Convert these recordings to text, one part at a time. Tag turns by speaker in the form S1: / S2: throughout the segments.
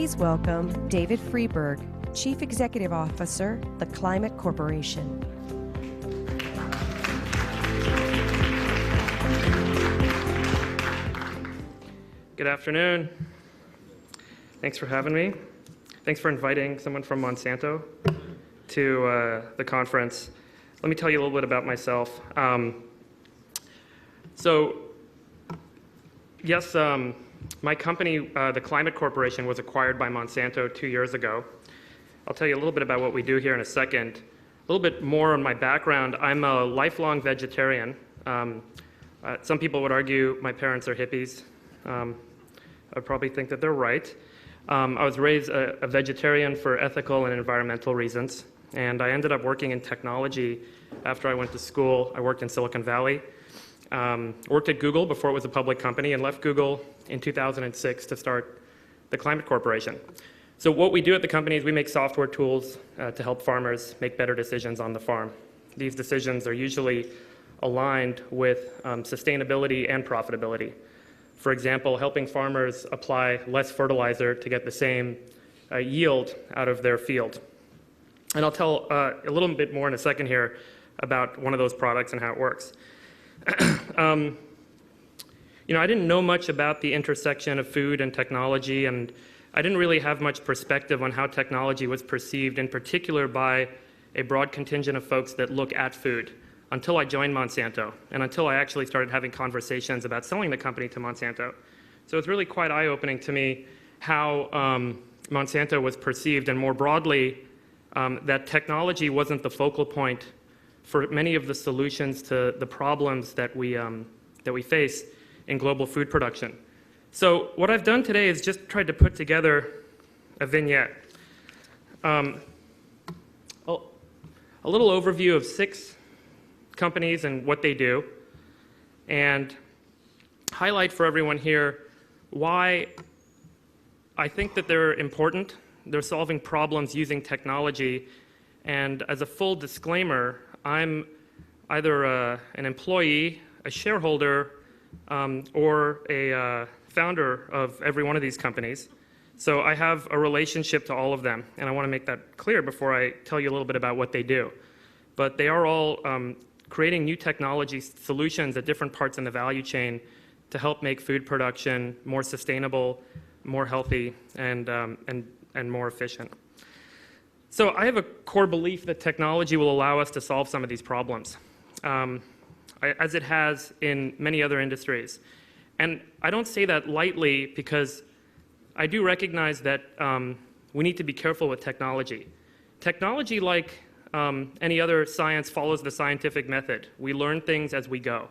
S1: Please welcome David Friedberg, Chief Executive Officer, The Climate Corporation.
S2: Good afternoon. Thanks for having me. Thanks for inviting someone from Monsanto to the conference. Let me tell you a little bit about myself. My company, the Climate Corporation, was acquired by Monsanto 2 years ago. I'll tell you a little bit about what we do here in a second. A little bit more on my background. I'm a lifelong vegetarian. Some people would argue my parents are hippies. I probably think that they're right. I was raised a vegetarian for ethical and environmental reasons, and I ended up working in technology after I went to school. I worked in Silicon Valley, worked at Google before it was a public company, and left Google in 2006 to start the Climate Corporation. So what we do at the company is we make software tools to help farmers make better decisions on the farm. These decisions are usually aligned with sustainability and profitability. For example, helping farmers apply less fertilizer to get the same yield out of their field. And I'll tell a little bit more in a second here about one of those products and how it works. I didn't know much about the intersection of food and technology, and I didn't really have much perspective on how technology was perceived, in particular by a broad contingent of folks that look at food, until I joined Monsanto, and until I actually started having conversations about selling the company to Monsanto. So it's really quite eye-opening to me how Monsanto was perceived, and more broadly, that technology wasn't the focal point for many of the solutions to the problems that we face in global food production. So what I've done today is just tried to put together a vignette. A little overview of 6 companies and what they do, and highlight for everyone here why I think that they're important. They're solving problems using technology, and as a full disclaimer, I'm either an employee, a shareholder, or a founder of every one of these companies. So I have a relationship to all of them, and I want to make that clear before I tell you a little bit about what they do. But they are all creating new technology solutions at different parts in the value chain to help make food production more sustainable, more healthy, and more efficient. So I have a core belief that technology will allow us to solve some of these problems, as it has in many other industries. And I don't say that lightly, because I do recognize that we need to be careful with technology. Technology, like any other science, follows the scientific method. We learn things as we go.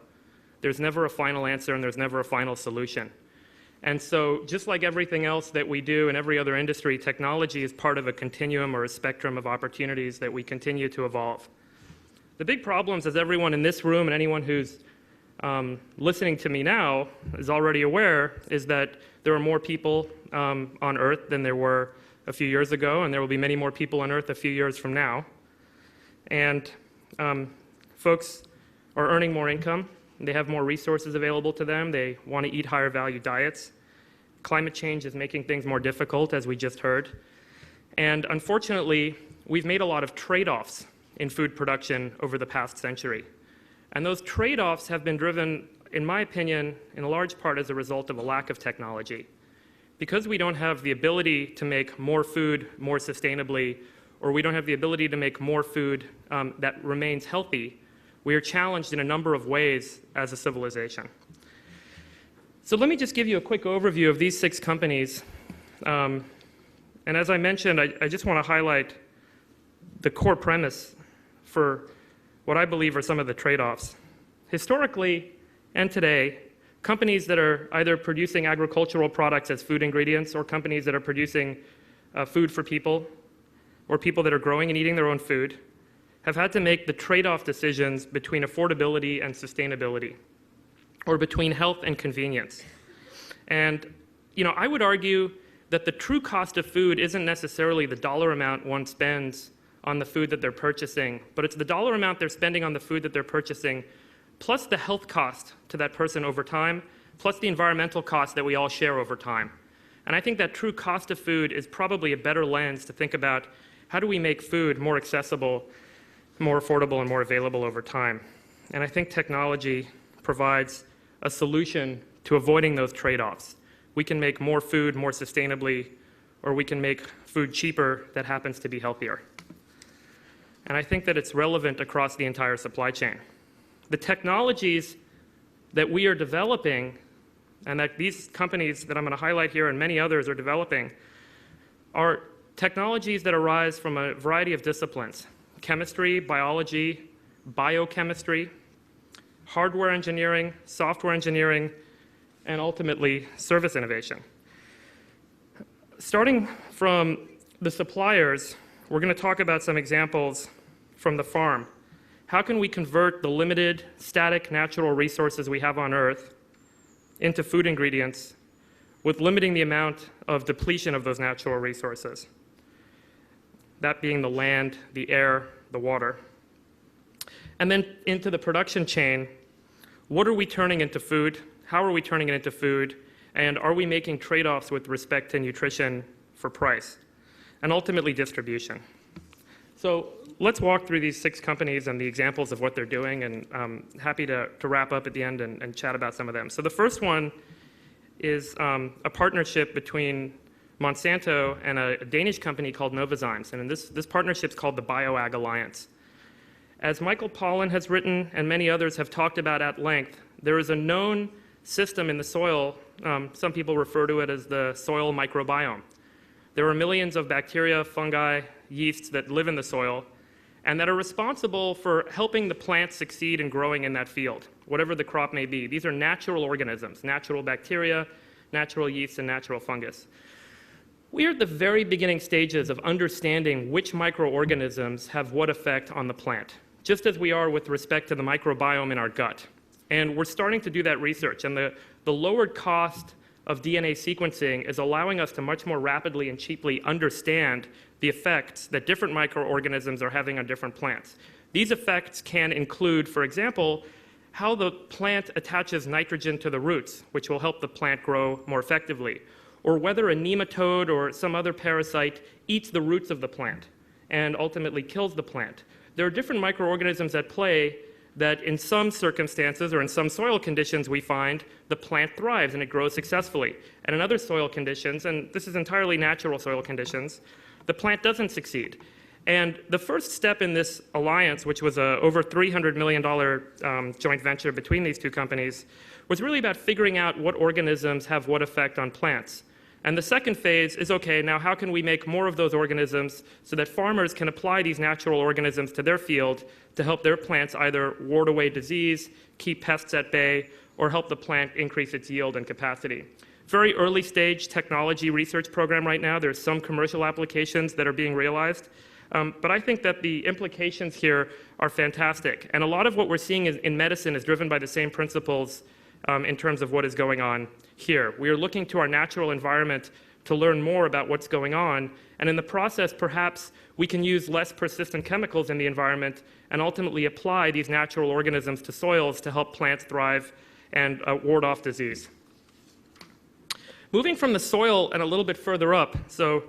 S2: There's never a final answer, and there's never a final solution. And so just like everything else that we do in every other industry, technology is part of a continuum or a spectrum of opportunities that we continue to evolve. The big problems, as everyone in this room and anyone who's listening to me now is already aware, is that there are more people on Earth than there were a few years ago, and there will be many more people on Earth a few years from now. And folks are earning more income. They have more resources available to them. They want to eat higher value diets. Climate change is making things more difficult, as we just heard. And unfortunately, we've made a lot of trade-offs in food production over the past century. And those trade-offs have been driven, in my opinion, in a large part as a result of a lack of technology. Because we don't have the ability to make more food more sustainably, or we don't have the ability to make more food that remains healthy, we are challenged in a number of ways as a civilization. So let me just give you a quick overview of these 6 companies. And as I mentioned, I just want to highlight the core premise for what I believe are some of the trade-offs. Historically and today, companies that are either producing agricultural products as food ingredients, or companies that are producing food for people, or people that are growing and eating their own food, have had to make the trade-off decisions between affordability and sustainability, or between health and convenience. And I would argue that the true cost of food isn't necessarily the dollar amount one spends on the food that they're purchasing, but it's the dollar amount they're spending on the food that they're purchasing, plus the health cost to that person over time, plus the environmental cost that we all share over time. And I think that true cost of food is probably a better lens to think about how do we make food more accessible, more affordable, and more available over time. And I think technology provides a solution to avoiding those trade-offs. We can make more food more sustainably, or we can make food cheaper that happens to be healthier. And I think that it's relevant across the entire supply chain. The technologies that we are developing, and that these companies that I'm going to highlight here and many others are developing, are technologies that arise from a variety of disciplines: chemistry, biology, biochemistry, hardware engineering, software engineering, and ultimately service innovation. Starting from the suppliers, we're going to talk about some examples from the farm. How can we convert the limited, static natural resources we have on Earth into food ingredients with limiting the amount of depletion of those natural resources? That being the land, the air, the water. And then into the production chain, what are we turning into food? How are we turning it into food? And are we making trade-offs with respect to nutrition for price? And ultimately, distribution. So let's walk through these 6 companies and the examples of what they're doing, and I'm happy to wrap up at the end and chat about some of them. So the first one is a partnership between Monsanto and a Danish company called Novozymes, and this partnership is called the BioAg Alliance. As Michael Pollan has written, and many others have talked about at length, there is a known system in the soil. Some people refer to it as the soil microbiome. There are millions of bacteria, fungi, yeasts that live in the soil and that are responsible for helping the plant succeed in growing in that field, whatever the crop may be. These are natural organisms, natural bacteria, natural yeast, and natural fungus. We are at the very beginning stages of understanding which microorganisms have what effect on the plant, just as we are with respect to the microbiome in our gut. And we're starting to do that research, and the lowered cost of DNA sequencing is allowing us to much more rapidly and cheaply understand the effects that different microorganisms are having on different plants. These effects can include, for example, how the plant attaches nitrogen to the roots, which will help the plant grow more effectively, or whether a nematode or some other parasite eats the roots of the plant and ultimately kills the plant. There are different microorganisms at play that in some circumstances or in some soil conditions we find the plant thrives and it grows successfully. And in other soil conditions, and this is entirely natural soil conditions, the plant doesn't succeed. And the first step in this alliance, which was a over $300 million joint venture between these 2 companies, was really about figuring out what organisms have what effect on plants. And the second phase is, okay, now how can we make more of those organisms so that farmers can apply these natural organisms to their field to help their plants either ward away disease, keep pests at bay, or help the plant increase its yield and capacity. Very early stage technology research program right now. There's some commercial applications that are being realized. But I think that the implications here are fantastic. And a lot of what we're seeing in medicine is driven by the same principles in terms of what is going on here. We are looking to our natural environment to learn more about what's going on, and in the process, perhaps we can use less persistent chemicals in the environment and ultimately apply these natural organisms to soils to help plants thrive and ward off disease. Moving from the soil and a little bit further up, so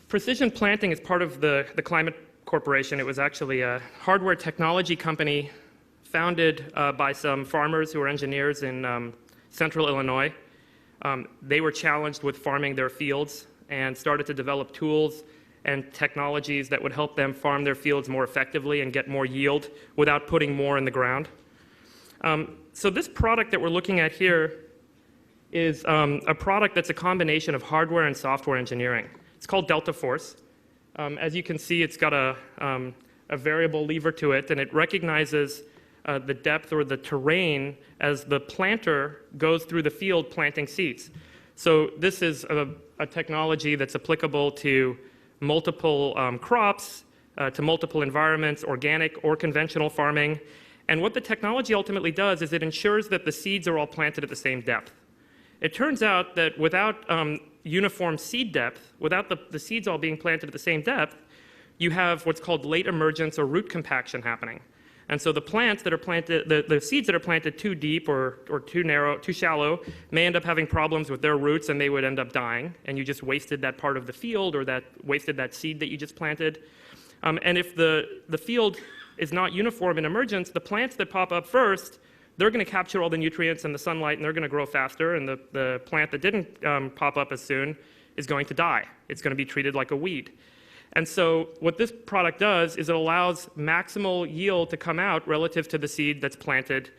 S2: precision planting is part of the Climate Corporation. It was actually a hardware technology company founded by some farmers who are engineers in central Illinois. They were challenged with farming their fields and started to develop tools and technologies that would help them farm their fields more effectively and get more yield without putting more in the ground. So this product that we're looking at here is a product that's a combination of hardware and software engineering. It's called Delta Force. As you can see, it's got a variable lever to it, and it recognizes the depth or the terrain as the planter goes through the field planting seeds. So this is a technology that's applicable to multiple crops, to multiple environments, organic or conventional farming. And what the technology ultimately does is it ensures that the seeds are all planted at the same depth. It turns out that without uniform seed depth, without the seeds all being planted at the same depth, you have what's called late emergence or root compaction happening. And so the plants that are planted, the seeds that are planted too deep or too narrow, too shallow, may end up having problems with their roots and they would end up dying. And you just wasted that part of the field or wasted that seed that you just planted. And if the field is not uniform in emergence, the plants that pop up first, they're going to capture all the nutrients and the sunlight and they're going to grow faster. And the plant that didn't pop up as soon is going to die. It's going to be treated like a weed. And so what this product does is it allows maximal yield to come out relative to the seed that's planted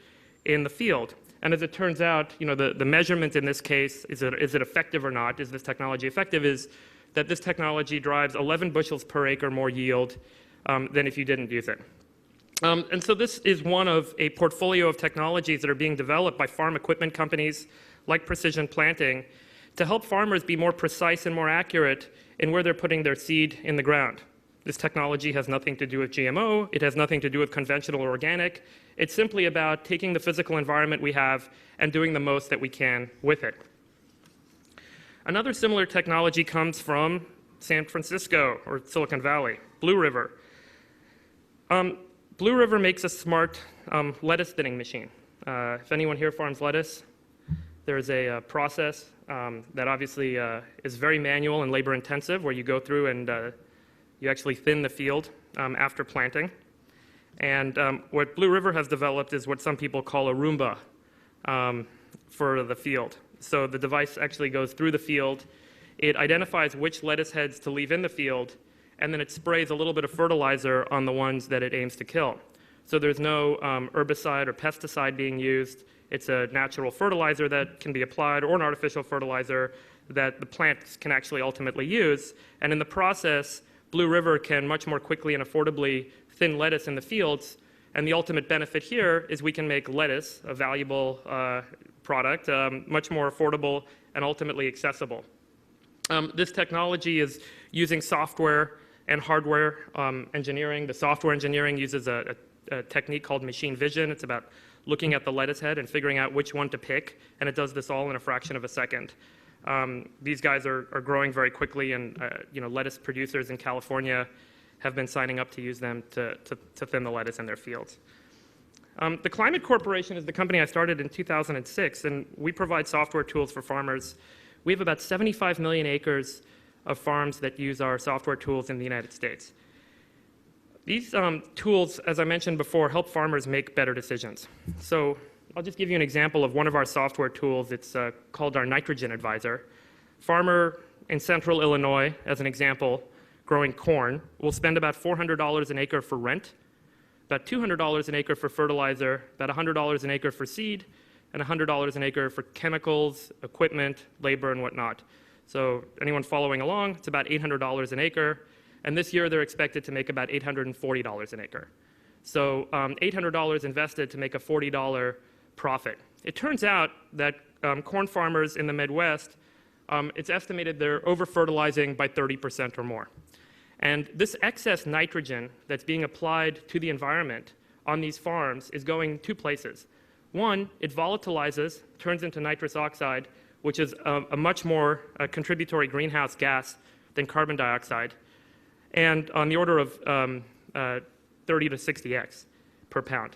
S2: in the field. And as it turns out, the measurement in this case, is it effective or not, is this technology effective, is that this technology drives 11 bushels per acre more yield than if you didn't use it. And so this is one of a portfolio of technologies that are being developed by farm equipment companies like Precision Planting to help farmers be more precise and more accurate in where they're putting their seed in the ground. This technology has nothing to do with GMO. It has nothing to do with conventional or organic. It's simply about taking the physical environment we have and doing the most that we can with it. Another similar technology comes from San Francisco or Silicon Valley, Blue River. Blue River makes a smart lettuce thinning machine. If anyone here farms lettuce, there's a process that obviously is very manual and labor intensive, where you go through and you actually thin the field after planting. And what Blue River has developed is what some people call a Roomba for the field. So the device actually goes through the field, it identifies which lettuce heads to leave in the field, and then it sprays a little bit of fertilizer on the ones that it aims to kill. So there's no herbicide or pesticide being used. It's a natural fertilizer that can be applied, or an artificial fertilizer that the plants can actually ultimately use. And in the process, Blue River can much more quickly and affordably thin lettuce in the fields. And the ultimate benefit here is we can make lettuce, a valuable product, much more affordable and ultimately accessible. This technology is using software and hardware engineering. The software engineering uses a technique called machine vision. It's about looking at the lettuce head and figuring out which one to pick, and it does this all in a fraction of a second. These guys are growing very quickly, and lettuce producers in California have been signing up to use them to thin the lettuce in their fields. The Climate Corporation is the company I started in 2006, and we provide software tools for farmers. We have about 75 million acres of farms that use our software tools in the United States. These tools, as I mentioned before, help farmers make better decisions. So I'll just give you an example of one of our software tools. It's called our Nitrogen Advisor. Farmer in central Illinois, as an example, growing corn, will spend about $400 an acre for rent, about $200 an acre for fertilizer, about $100 an acre for seed, and $100 an acre for chemicals, equipment, labor, and whatnot. So anyone following along, it's about $800 an acre. And this year, they're expected to make about $840 an acre. So $800 invested to make a $40 profit. It turns out that corn farmers in the Midwest, it's estimated they're over-fertilizing by 30% or more. And this excess nitrogen that's being applied to the environment on these farms is going two places. One, it volatilizes, turns into nitrous oxide, which is a much more contributory greenhouse gas than carbon dioxide, and on the order of 30 to 60x per pound.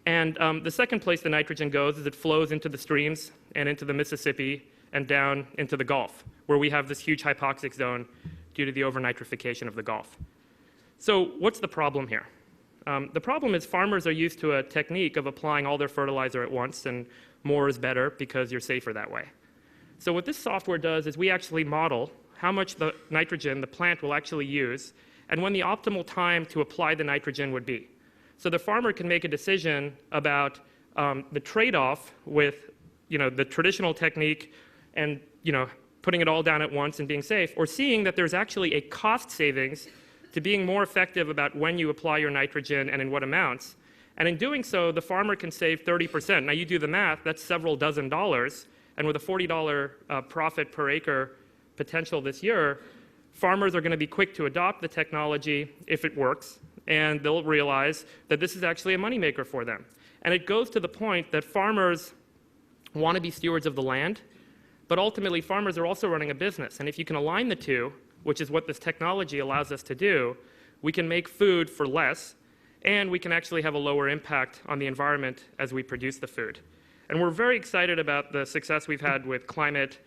S2: And the second place the nitrogen goes is it flows into the streams and into the Mississippi and down into the Gulf, where we have this huge hypoxic zone due to the overnitrification of the Gulf. So what's the problem here? The problem is farmers are used to a technique of applying all their fertilizer at once, and more is better because you're safer that way. So what this software does is we actually model how much the nitrogen the plant will actually use, and when the optimal time to apply the nitrogen would be. So the farmer can make a decision about the trade-off with the traditional technique and putting it all down at once and being safe, or seeing that there's actually a cost savings to being more effective about when you apply your nitrogen and in what amounts. And in doing so, the farmer can save 30%. Now you do the math, that's several dozen dollars, and with a $40 profit per acre potential this year, farmers are going to be quick to adopt the technology if it works, and they'll realize that this is actually a moneymaker for them. And it goes to the point that farmers want to be stewards of the land, but ultimately farmers are also running a business. And if you can align the two, which is what this technology allows us to do, we can make food for less, and we can actually have a lower impact on the environment as we produce the food. And we're very excited about the success we've had with climate.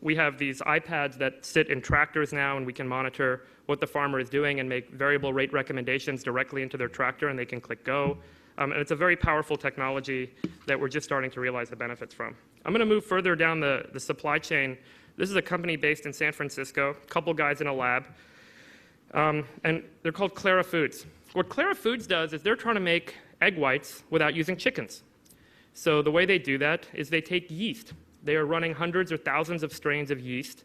S2: We have these iPads that sit in tractors now, and we can monitor what the farmer is doing and make variable rate recommendations directly into their tractor, and they can click go. And it's a very powerful technology that we're just starting to realize the benefits from. I'm going to move further down the supply chain. This is a company based in San Francisco, a couple guys in a lab, and they're called Clara Foods. What Clara Foods does is they're trying to make egg whites without using chickens. So the way they do that is they take yeast. They are running hundreds or thousands of strains of yeast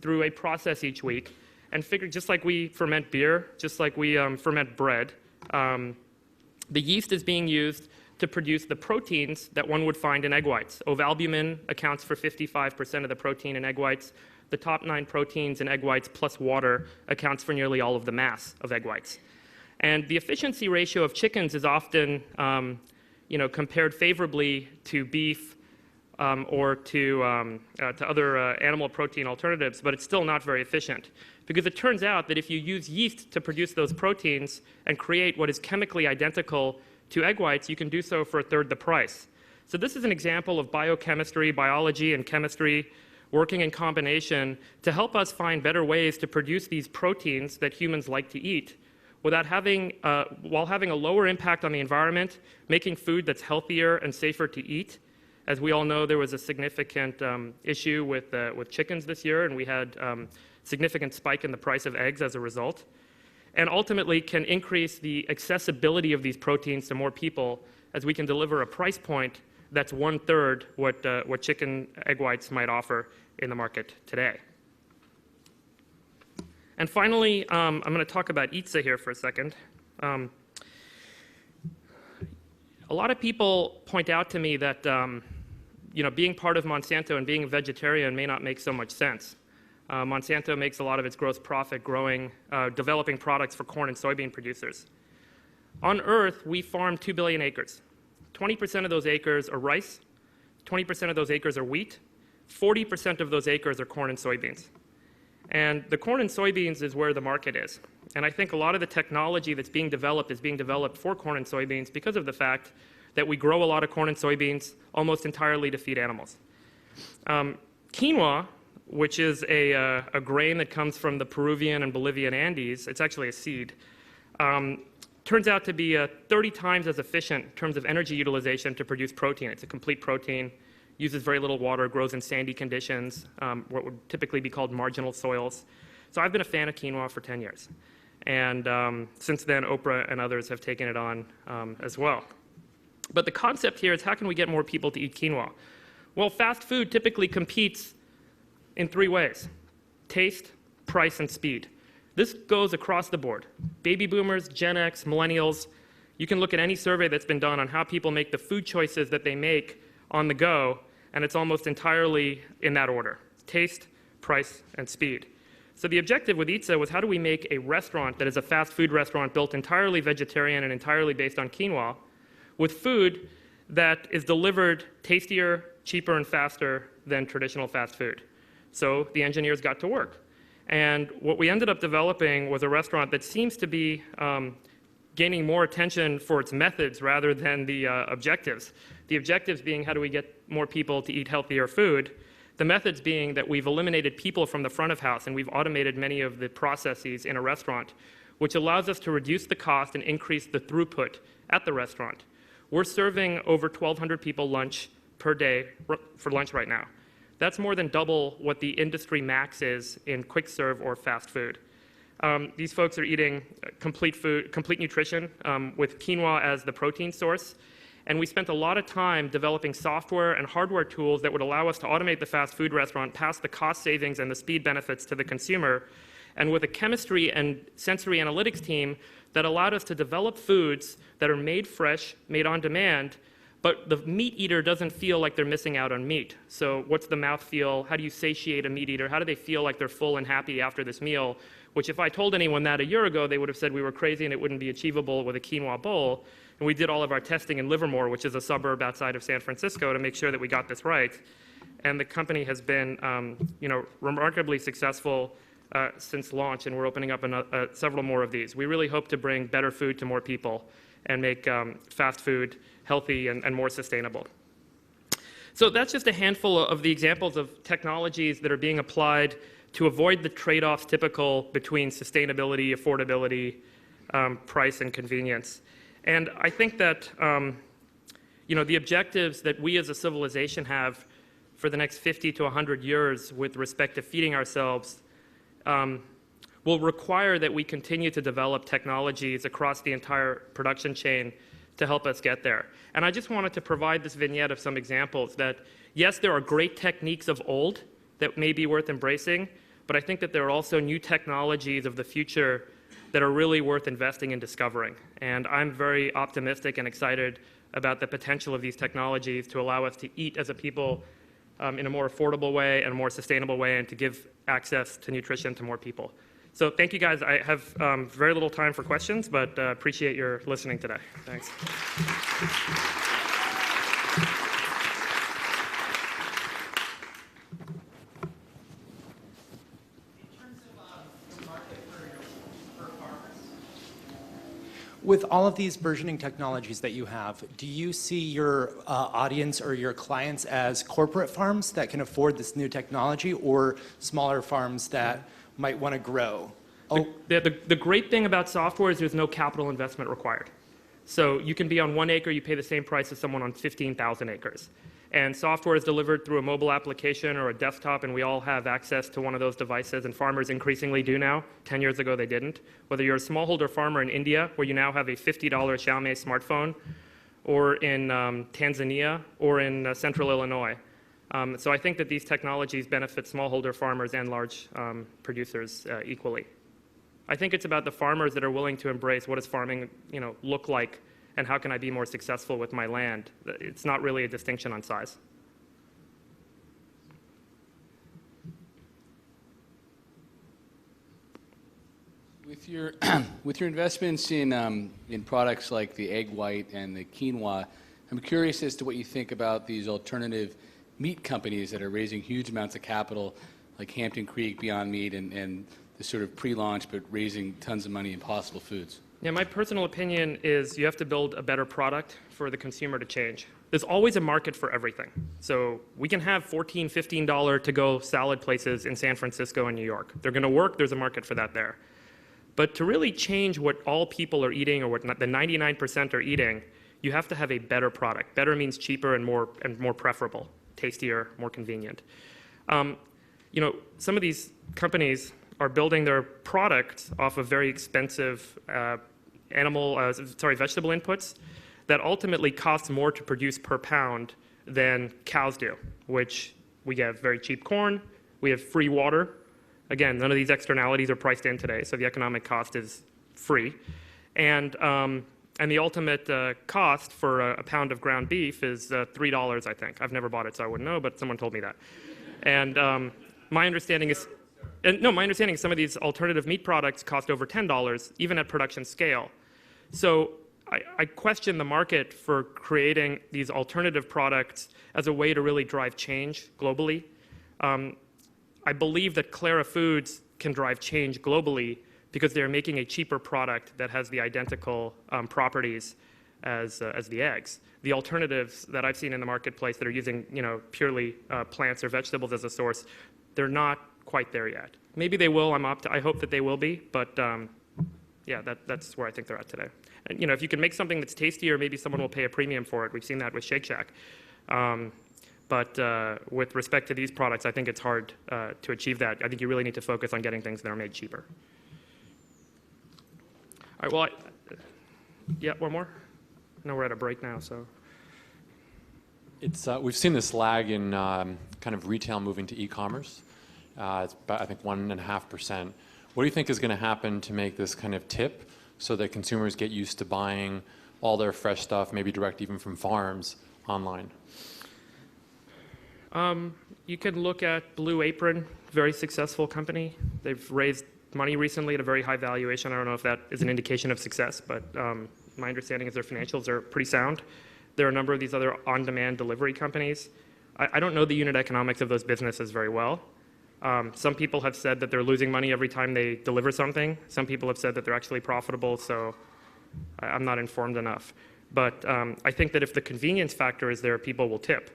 S2: through a process each week, and figure just like we ferment beer, just like we ferment bread, the yeast is being used to produce the proteins that one would find in egg whites. Ovalbumin accounts for 55% of the protein in egg whites. The top 9 proteins in egg whites plus water accounts for nearly all of the mass of egg whites. And the efficiency ratio of chickens is often compared favorably to beef or to other animal protein alternatives, but it's still not very efficient. Because it turns out that if you use yeast to produce those proteins and create what is chemically identical to egg whites, you can do so for a third the price. So this is an example of biochemistry, biology, and chemistry working in combination to help us find better ways to produce these proteins that humans like to eat without while having a lower impact on the environment, making food that's healthier and safer to eat. As we all know, there was a significant issue with chickens this year, and we had significant spike in the price of eggs as a result, and ultimately can increase the accessibility of these proteins to more people as we can deliver a price point that's 1/3 what chicken egg whites might offer in the market today. And finally, I'm going to talk about ITSA here for a second. A lot of people point out to me that being part of Monsanto and being a vegetarian may not make so much sense. Monsanto makes a lot of its gross profit developing products for corn and soybean producers. On Earth, we farm 2 billion acres. 20% of those acres are rice, 20% of those acres are wheat, 40% of those acres are corn and soybeans. And the corn and soybeans is where the market is. And I think a lot of the technology that's being developed is being developed for corn and soybeans because of the fact that we grow a lot of corn and soybeans almost entirely to feed animals. Quinoa, which is a grain that comes from the Peruvian and Bolivian Andes, it's actually a seed, turns out to be 30 times as efficient in terms of energy utilization to produce protein. It's a complete protein, uses very little water, grows in sandy conditions, what would typically be called marginal soils. So I've been a fan of quinoa for 10 years. And since then, Oprah and others have taken it on as well. But the concept here is how can we get more people to eat quinoa? Well, fast food typically competes in 3 ways: taste, price, and speed. This goes across the board. Baby boomers, Gen X, millennials, you can look at any survey that's been done on how people make the food choices that they make on the go, and it's almost entirely in that order: taste, price, and speed. So the objective with ITSA was how do we make a restaurant that is a fast food restaurant built entirely vegetarian and entirely based on quinoa with food that is delivered tastier, cheaper, and faster than traditional fast food. So the engineers got to work. And what we ended up developing was a restaurant that seems to be gaining more attention for its methods rather than the objectives. The objectives being how do we get more people to eat healthier food. The methods being that we've eliminated people from the front of house and we've automated many of the processes in a restaurant, which allows us to reduce the cost and increase the throughput at the restaurant. We're serving over 1,200 people lunch per day for lunch right now. That's more than double what the industry max is in quick serve or fast food. These folks are eating complete nutrition with quinoa as the protein source. And we spent a lot of time developing software and hardware tools that would allow us to automate the fast food restaurant past the cost savings and the speed benefits to the consumer, and with a chemistry and sensory analytics team that allowed us to develop foods that are made fresh, made on demand, but the meat eater doesn't feel like they're missing out on meat. So what's the mouth feel? How do you satiate a meat eater? How do they feel like they're full and happy after this meal? Which if I told anyone that a year ago, they would have said we were crazy and it wouldn't be achievable with a quinoa bowl. And we did all of our testing in Livermore, which is a suburb outside of San Francisco, to make sure that we got this right. And the company has been remarkably successful since launch, and we're opening up several more of these. We really hope to bring better food to more people and make fast food healthy and more sustainable. So that's just a handful of the examples of technologies that are being applied to avoid the trade-offs typical between sustainability, affordability, price, and convenience. And I think that the objectives that we as a civilization have for the next 50 to 100 years with respect to feeding ourselves will require that we continue to develop technologies across the entire production chain to help us get there. And I just wanted to provide this vignette of some examples that, yes, there are great techniques of old that may be worth embracing, but I think that there are also new technologies of the future that are really worth investing in discovering. And I'm very optimistic and excited about the potential of these technologies to allow us to eat as a people in a more affordable way and a more sustainable way, and to give access to nutrition to more people. So thank you, guys. I have very little time for questions, but appreciate your listening today. Thanks.
S3: With all of these burgeoning technologies that you have, do you see your audience or your clients as corporate farms that can afford this new technology, or smaller farms that might want to grow?
S2: The great thing about software is there's no capital investment required. So you can be on 1 acre, you pay the same price as someone on 15,000 acres. And software is delivered through a mobile application or a desktop, and we all have access to one of those devices, and farmers increasingly do now. 10 years ago, they didn't. Whether you're a smallholder farmer in India, where you now have a $50 Xiaomi smartphone, or in Tanzania, or in central Illinois. So I think that these technologies benefit smallholder farmers and large producers equally. I think it's about the farmers that are willing to embrace what does farming look like, and how can I be more successful with my land. It's not really a distinction on size.
S4: With your investments in products like the egg white and the quinoa, I'm curious as to what you think about these alternative meat companies that are raising huge amounts of capital, like Hampton Creek, Beyond Meat, and the sort of pre-launch but raising tons of money in Impossible Foods.
S2: Yeah, my personal opinion is you have to build a better product for the consumer to change. There's always a market for everything. So we can have $14, $15 to-go salad places in San Francisco and New York. They're going to work. There's a market for that there. But to really change what all people are eating, or what the 99% are eating, you have to have a better product. Better means cheaper and more preferable, tastier, more convenient. Some of these companies are building their products off of very expensive vegetable inputs that ultimately cost more to produce per pound than cows do, which we have very cheap corn, we have free water. Again, none of these externalities are priced in today, so the economic cost is free. And the ultimate cost for a pound of ground beef is $3, I think. I've never bought it, so I wouldn't know, but someone told me that. And my understanding is some of these alternative meat products cost over $10, even at production scale. So I question the market for creating these alternative products as a way to really drive change globally. I believe that Clara Foods can drive change globally because they're making a cheaper product that has the identical properties as the eggs. The alternatives that I've seen in the marketplace that are using purely plants or vegetables as a source, they're not quite there yet. Maybe they will. I hope that they will be, but yeah, that's where I think they're at today. And if you can make something that's tastier, maybe someone will pay a premium for it. We've seen that with Shake Shack. But with respect to these products, I think it's hard to achieve that. I think you really need to focus on getting things that are made cheaper. All right, well, yeah, one more? I know we're at a break now, so.
S5: We've seen this lag in kind of retail moving to e-commerce. It's about, I think, 1.5%. What do you think is going to happen to make this kind of tip so that consumers get used to buying all their fresh stuff, maybe direct even from farms, online?
S2: You can look at Blue Apron, very successful company. They've raised money recently at a very high valuation. I don't know if that is an indication of success, but my understanding is their financials are pretty sound. There are a number of these other on-demand delivery companies. I don't know the unit economics of those businesses very well, Some people have said that they're losing money every time they deliver something. Some people have said that they're actually profitable, so I'm not informed enough. But I think that if the convenience factor is there, people will tip.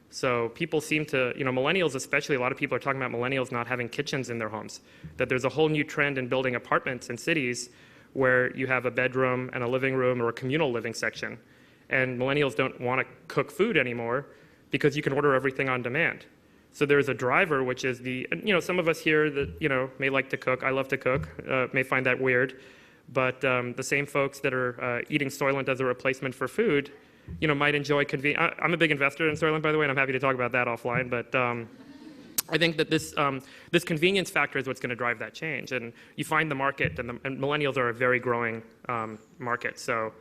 S2: So people seem to, millennials especially, a lot of people are talking about millennials not having kitchens in their homes. That there's a whole new trend in building apartments in cities where you have a bedroom and a living room or a communal living section. And millennials don't want to cook food anymore because you can order everything on demand. So there's a driver, which is some of us here that, may like to cook. I love to cook, may find that weird. But the same folks that are eating Soylent as a replacement for food, might enjoy convenience. I'm a big investor in Soylent, by the way, and I'm happy to talk about that offline. But I think that this convenience factor is what's going to drive that change. And you find the market, and millennials are a very growing market. So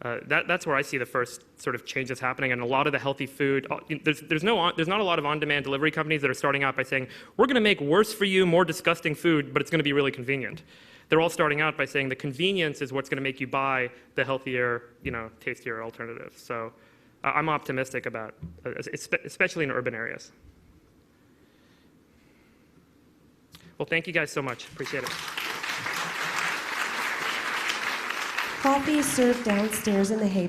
S2: that's where I see the first sort of changes happening. And a lot of the healthy food, there's not a lot of on-demand delivery companies that are starting out by saying, we're going to make worse for you, more disgusting food, but it's going to be really convenient. They're all starting out by saying the convenience is what's going to make you buy the healthier, tastier alternative. So I'm optimistic about, especially in urban areas. Well, thank you guys so much. Appreciate it.
S1: Coffee is served downstairs in the hay